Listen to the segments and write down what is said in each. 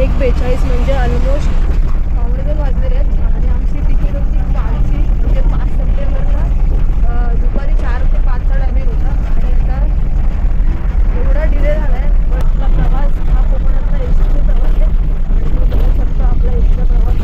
1:42 म्हणजे ऑलमोस्ट 2:45 वाजलेले आहेत आणि आमची तिकीट होती कालची म्हणजे 5 सप्टेंबरला दुपारी 4 ते 5 चा टायमिंग होता आणि आता एवढा डिले झाला आहे. बसचा प्रवास हा कोकणातला एसटीचा प्रवास आहे आणि तुम्ही बघू शकता आपला एसटीचा प्रवास.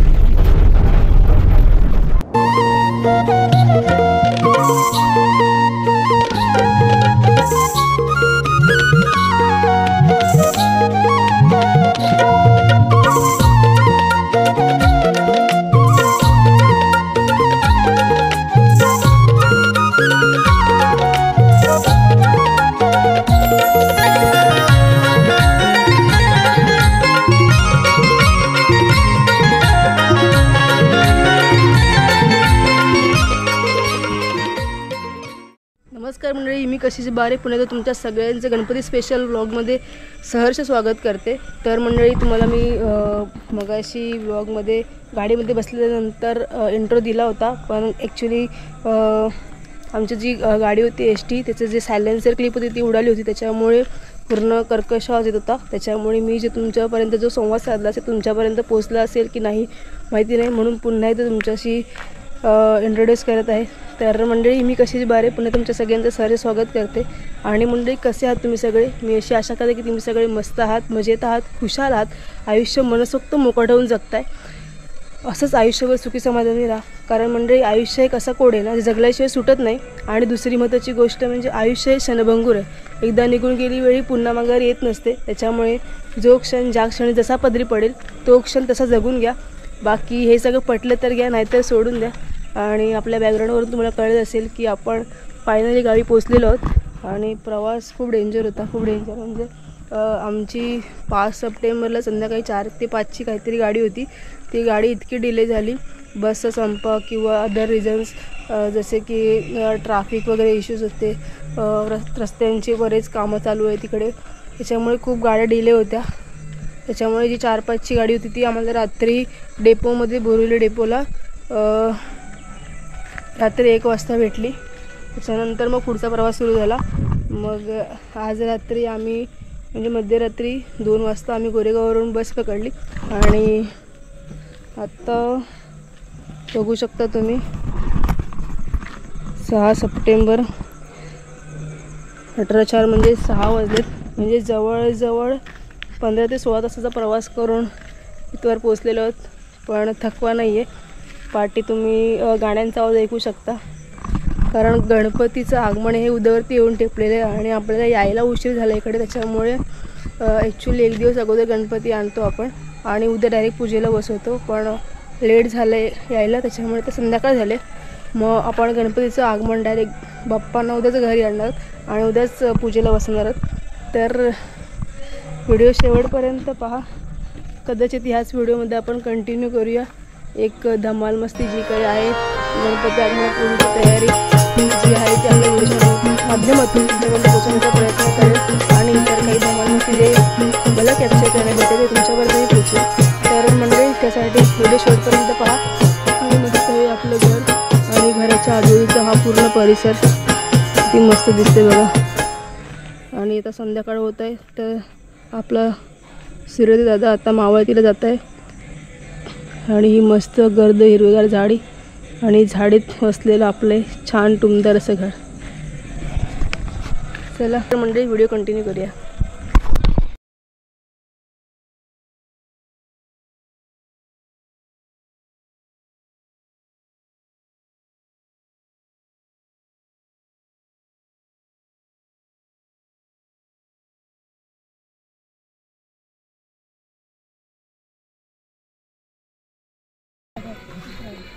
नमस्कार मंडळी, मी कशीची बारे पुण्यात तुमच्या सगळ्यांचं गणपती स्पेशल व्लॉगमध्ये सहर्ष स्वागत करते. तर मंडळी, तुम्हाला मी मगाशी व्लॉगमध्ये गाडीमध्ये बसल्यानंतर इंट्रो दिला होता, पण ॲक्च्युली आमची जी गाडी होती एस टी त्याचं जे सायलेन्सर क्लिप होती ती उडाली होती, त्याच्यामुळे पूर्ण कर्कश आवाज येत होता. त्याच्यामुळे मी जे तुमच्यापर्यंत जो संवाद साधला असेल तुमच्यापर्यंत पोचला असेल की नाही माहिती नाही, म्हणून पुन्हा एकदा तुमच्याशी इंट्रोड्यूस करत आहे. तर मंडळी, मी कशीची बारे पुन्हा तुमच्या सगळ्यांचं सारे स्वागत करते. आणि मंडळी, कसे आहात तुम्ही सगळे? मी अशी आशा करते की तुम्ही सगळे मस्त आहात, मजेत आहात, खुशाल आहात, आयुष्य मनसोक्त मोकळं होऊन जगताय. असंच आयुष्यभर सुखी समाधानी राहा. कारण मंडळी, आयुष्य एक असा कोड आहे ना, जे जगल्याशिवाय सुटत नाही. आणि दुसरी महत्त्वाची गोष्ट म्हणजे आयुष्य हे क्षणभंगूर आहे, एकदा निघून गेली वेळी पुन्हा माघारी येत नसते. त्याच्यामुळे जो क्षण ज्या क्षणी जसा पदरी पडेल तो क्षण तसा जगून घ्या. बाकी हे सगळं पटलं तर घ्या, नाहीतर सोडून द्या. आणि आपल्या बॅकग्राऊंडवरून तुम्हाला कळलं असेल की आपण फायनली गावी पोचलेलो आहोत आणि प्रवास खूप डेंजर होता, खूप डेंजर. म्हणजे आमची 5 सप्टेंबरला संध्याकाळी 4 ते 5ची काहीतरी गाडी होती. ती गाडी इतकी डिले झाली, बसचा संप किंवा अदर रिझन्स जसे की ट्रॅफिक वगैरे इश्यूज होते, रस्त्यांची बरेच कामं चालू आहे तिकडे, त्याच्यामुळे खूप गाड्या डिले होत्या. त्याच्यामुळे जी 4-5ची गाडी होती ती आम्हाला रात्री डेपोमध्ये, बोरिवली डेपोला रात्री 1 वाजता भेटली. त्याच्यानंतर मग पुढचा प्रवास सुरू झाला. मग आज रात्री आम्ही म्हणजे मध्यरात्री 2 वाजता आम्ही गोरेगाववरून बस पकडली आणि आत्ता बघू शकता तुम्ही 6 सप्टेंबर 18:04 म्हणजे 6 वाजलेत. म्हणजे जवळजवळ 15 ते 16 तासाचा प्रवास करून इथवर पोचलेलो आहोत. पण थकवा नाही आहे. पाठी तुम्ही गाण्यांचा आवाज ऐकू शकता, कारण गणपतीचं आगमन हे उद्यावरती येऊन टेपलेलं आहे आणि आपल्याला यायला उशीर झाला इकडे. त्याच्यामुळे ॲक्च्युली 1 दिवस अगोदर गणपती आणतो आपण आणि उद्या डायरेक्ट पूजेला बसवतो, पण लेट झालं आहे यायला, त्याच्यामुळे तर संध्याकाळ झाले. मग आपण गणपतीचं आगमन डायरेक्ट बाप्पांना उद्याच घरी आणणार आणि उद्याच पूजेला बसणार आहोत. तर व्हिडिओ शेवटपर्यंत पहा. कदाचित ह्याच व्हिडिओमध्ये आपण कंटिन्यू करूया एक धमाल मस्ती जी काही आहे गणपती आगमनापूर्वीची तयारी जी आहे ती आपल्या व्हिडिओच्या माध्यमातून तुमच्यापर्यंत पोहोचवण्याचा प्रयत्न करेल आणि इतर काही धमाल मस्ती जे मला कॅप्चर करण्यात येते ते तुमच्यापर्यंतही पोहोचेल. तर मंडळी, त्यासाठी व्हिडिओ शेवटपर्यंत पहा. आणि मस्त हे आपलं घर आणि घराच्या आजूबाजूचा हा पूर्ण परिसर किती मस्त दिसते बघा. आणि आता संध्याकाळ होत आहे, तर आपला सूर्योदय दादा आता मावळतीला जात आहे आणि ही मस्त गर्द हिरवेगार झाडी आणि झाडीत वसलेलं आपले छान टुमदार असं घर. चला तर मंडळी, व्हिडिओ कंटिन्यू करूया.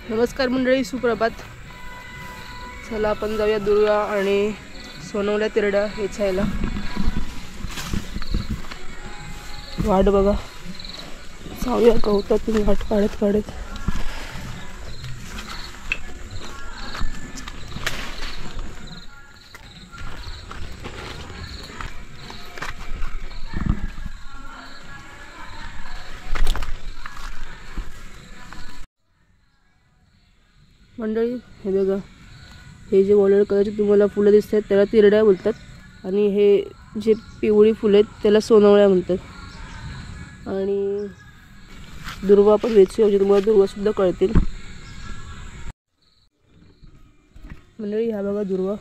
नमस्कार मंडळी, सुप्रभात. चला आपण जाऊया दुर्गा आणि सोनवल्या तिरडा वेचायला. वाट बघा, जाऊया गवतातून वाट काढत काढत. मंडळी, हे बघा, हे जे वॉलर कलरचे तुम्हाला फुलं दिसत आहेत त्याला तिरड्या बोलतात आणि हे जे पिवळी फुलं आहेत त्याला सोनवळ्या म्हणतात. आणि दुर्वा आपण वेचूया, म्हणजे तुम्हाला दुर्वासुद्धा कळतील. मंडळी हा बघा दुर्वा.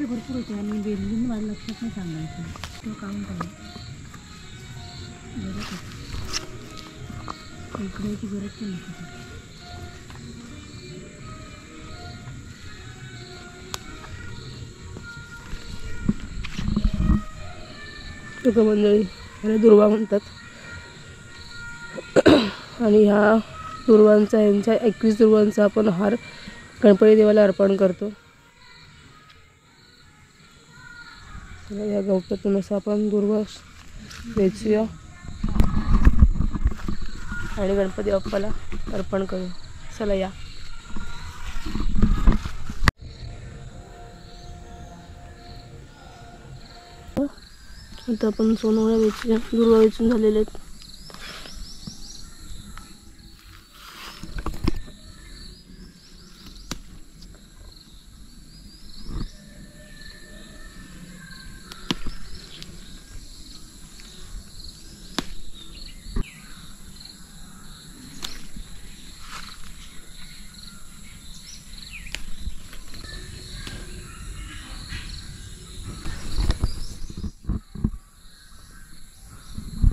भरपूर होते आणि वेल्डिंग मला लक्षात नाही सांगायचं तो काम करा. इकडे याची गरज पण नसते. तुका मंडळी ह्याला दुर्वा म्हणतात. आणि ह्या दुर्वांचा, यांच्या 21 दुर्वांचा आपण हार गणपती देवाला अर्पण करतो. या गवतातून असं आपण दुर्वा वेचूया आणि गणपती बाप्पाला अर्पण करू. चला या. आता आपण सोनवळ्या वेचूया. दुर्वा वेचून झालेले आहेत.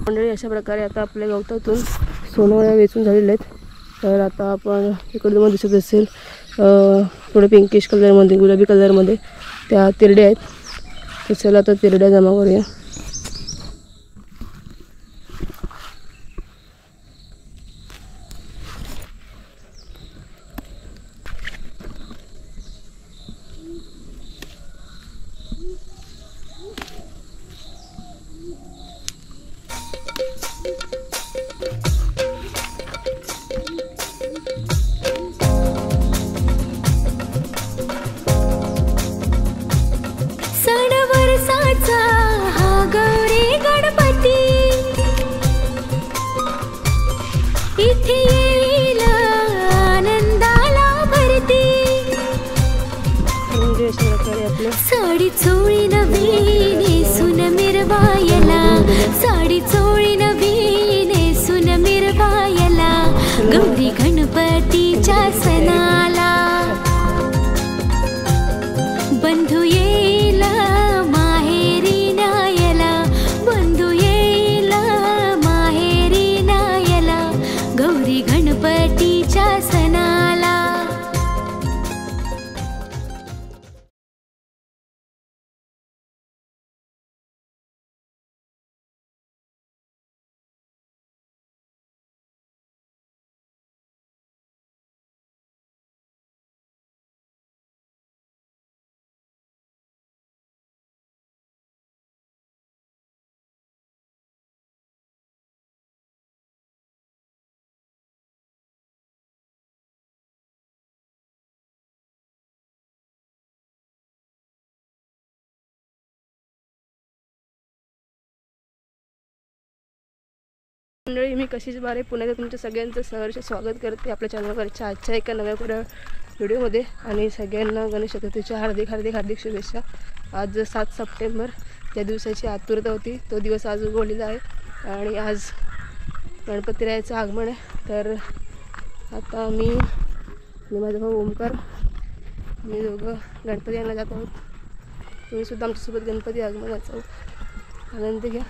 मंडळी अशा प्रकारे आता आपल्या गवतातून सोनवळ्या वेचून झालेल्या आहेत. तर आता आपण इकडे तुम्हाला दिसत असेल थोडे पिंकिश कलरमध्ये, गुलाबी कलरमध्ये त्या तिरड्या आहेत. तर चला आता तिरड्या जमा करूया. साडी चोळी नवीन सुन मिरवायला, साडी चोळी नवीन सुन मिरवायला, गौरी गणपतीच्या सणाला बंधू येईल माहेरी नायला, बंधू येईल माहेरी नायला, गौरी गणपतीच्या सणाला. मंडळी मी कशीच बारे पुण्यात तुमच्या सगळ्यांचं सहर्ष स्वागत करते आपल्या चॅनलवरच्या आजच्या एका नव्या व्हिडिओमध्ये. आणि सगळ्यांना गणेश चतुर्थीच्या हार्दिक हार्दिक हार्दिक शुभेच्छा. आज 7 सप्टेंबर, त्या दिवसाची आतुरता होती, तो दिवस आज उगवलेला आहे आणि आज गणपतीरायाचं आगमन आहे. तर आता मी माझा भाऊ ओमकार, मी दोघं गणपती आणायला जात आहोत. तुम्हीसुद्धा आमच्यासोबत गणपती आगमनाचा आनंद घ्या.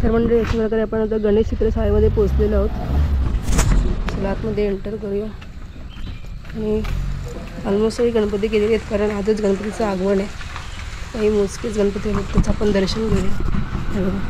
तर मंडळी अशा प्रकारे आपण आता गणेश चित्रशाळेमध्ये पोहोचलेलो आहोत. चला आतमध्ये एंटर करूया. आणि ऑलमोस्ट सगळी गणपती गेलेले आहेत, कारण आजच गणपतीचं आगमन आहे. काही मोजकेच गणपती आहेत, त्याचं आपण दर्शन घेऊया.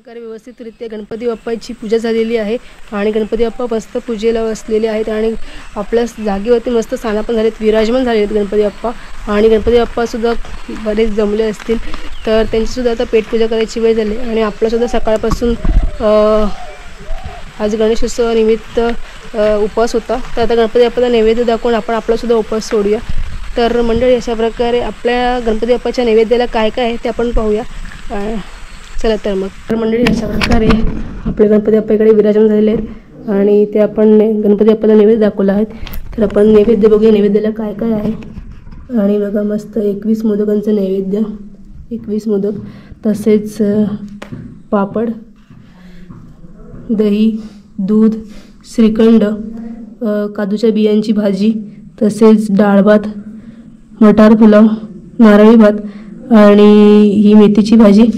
प्रकारे व्यवस्थितरित्या गणपती बाप्पाची पूजा झालेली आहे आणि गणपती बाप्पा मस्त पूजेला बसलेले आहेत आणि आपल्या जागेवरती मस्त स्थानापन्न झालेत, विराजमान झाले आहेत गणपती बाप्पा. आणि गणपती बाप्पासुद्धा बरेच जमले असतील, तर त्यांचीसुद्धा आता पेटपूजा करायची वेळ झाली. आणि आपलासुद्धा सकाळपासून आज गणेशोत्सवानिमित्त उपवास होता, तर आता गणपती बाप्पाला नैवेद्य दाखवून आपण आपलासुद्धा उपवास सोडूया. तर मंडळी, अशा प्रकारे आपल्या गणपती बाप्पाच्या नैवेद्याला काय काय आहे ते आपण पाहूया. चला तर मग. तर मंडळी, अशा प्रकारे आपले गणपती बाप्पाकडे विराजमान झालेले आहेत आणि ते आपण गणपती बाप्पाला नैवेद्य दाखवला आहे. तर आपण नैवेद्य बघूया नैवेद्याला काय काय आहे. आणि बघा, मस्त 21 मोदकांचं नैवेद्य, 21 मोदक, तसेच पापड, दही, दूध, श्रीखंड, काजूच्या बियांची भाजी, तसेच डाळ भात, मटार पुलाव, नारळी भात आणि ही मेथीची भाजी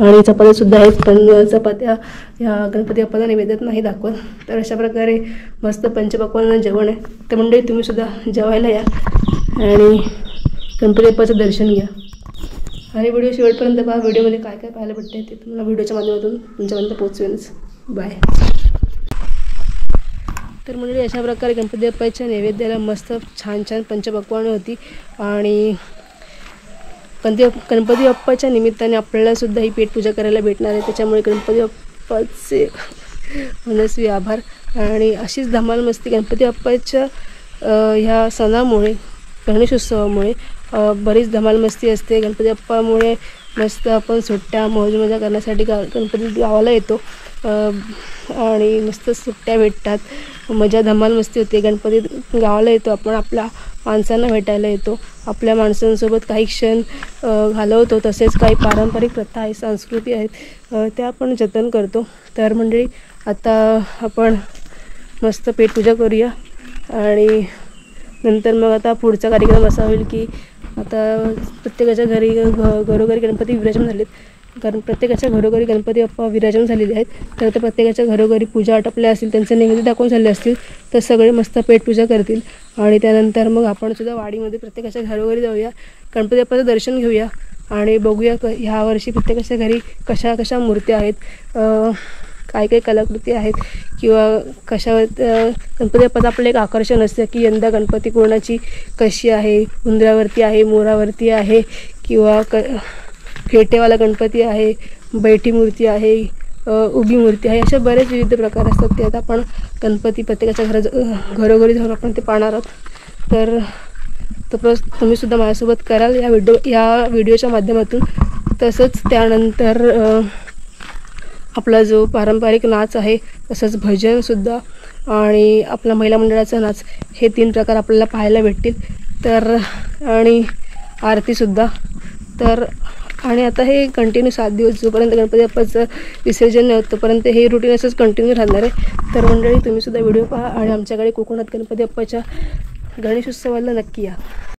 आणि चपात्यासुद्धा आहेत. पण चपात्या या गणपती बाप्पाला नैवेद्यात नाही दाखवत. तर अशा प्रकारे मस्त पंचपक्वान्न जेवण आहे. तर मंडळी, तुम्हीसुद्धा जेवायला या आणि गणपती बाप्पाचं दर्शन घ्या. आणि व्हिडिओ शेवटपर्यंत पहा. व्हिडिओमध्ये काय काय पाहायला भेटते ते तुम्हाला व्हिडिओच्या माध्यमातून तुमच्यापर्यंत पोहोचवेनच. बाय. तर मंडळी, अशा प्रकारे गणपती बाप्पाच्या नैवेद्याला मस्त छान छान पंचपक्वान्न होती. आणि गणपती बाप्पाच्या निमित्ताने आपल्यालासुद्धा ही पेटपूजा करायला भेटणार आहे. त्याच्यामुळे गणपती बाप्पाचे मनस्वी आभार. आणि अशीच धमाल मस्ती गणपती बाप्पाच्या ह्या सणामुळे, गणेशोत्सवामुळे बरीच धमाल मस्ती असते. गणपती बाप्पामुळे मस्त आपण सुट्ट्या मौज मजा करण्यासाठी गणपती गावाला येतो आणि मस्त सुट्ट्या भेटतात, मजा धमाल मस्ती होते. गणपती गावाला येतो आपण, आपल्या माणसांना भेटायला येतो, आपल्या माणसांसोबत काही क्षण घालवतो. तसेच काही पारंपरिक प्रथा आहेत, संस्कृती आहेत, त्या आपण जतन करतो. तर मंडळी, आता आपण मस्त पेटपूजा करूया आणि नंतर मग आता पुढचा कार्यक्रम असा होईल की आता प्रत्येकाच्या घरोघरी गणपती विराजमान झालेत. कारण प्रत्येकाच्या घरोघरी गणपती बाप्पा विराजमान झालेले आहेत. तर आता प्रत्येकाच्या घरोघरी पूजा आटपल्या असतील, त्यांचे नैवेद्य दाखवून झाले असतील, तर सगळे मस्त पेटपूजा करतील. आणि त्यानंतर मग आपण सुद्धा वाडीमध्ये प्रत्येकाच्या घरोघरी जाऊया, गणपती बाप्पाचं दर्शन घेऊया आणि बघूया ह्या वर्षी प्रत्येकाच्या घरी कशा कशा मूर्त्या आहेत, काय काय कलाकृती आहेत किंवा कशावर गणपती बाप्पाचं आपलं एक आकर्षण असतं की यंदा गणपती कोणाची कशी आहे, उंदरावरती आहे, मोरावरती आहे किंवा फेटेवाला गणपती आहे, बैठी मूर्ती आहे, उभी मूर्ती आहे, अशा बरेच विविध प्रकार असतात. ते आता आपण गणपती प्रत्येकाच्या घरोघरी जाऊन आपण ते पाहणार आहोत. तर तुम्हीसुद्धा माझ्यासोबत कराल या व्हिडिओच्या माध्यमातून. तसंच त्यानंतर आपला जो पारंपरिक नाच आहे, तसंच भजनसुद्धा आणि आपला महिला मंडळाचा नाच, हे 3 प्रकार आपल्याला पाहायला भेटतील. तर आणि आरतीसुद्धा. तर आणि आता हे कंटिन्यू 7 दिवस जोपर्यंत गणपती बाप्पाचं विसर्जन नाही होत तोपर्यंत हे रुटीन असंच कंटिन्यू राहणार आहे. तर मंडळी, तुम्हीसुद्धा व्हिडिओ पहा आणि आमच्याकडे कोकणात गणपती बाप्पाच्या गणेशोत्सवाला नक्की या.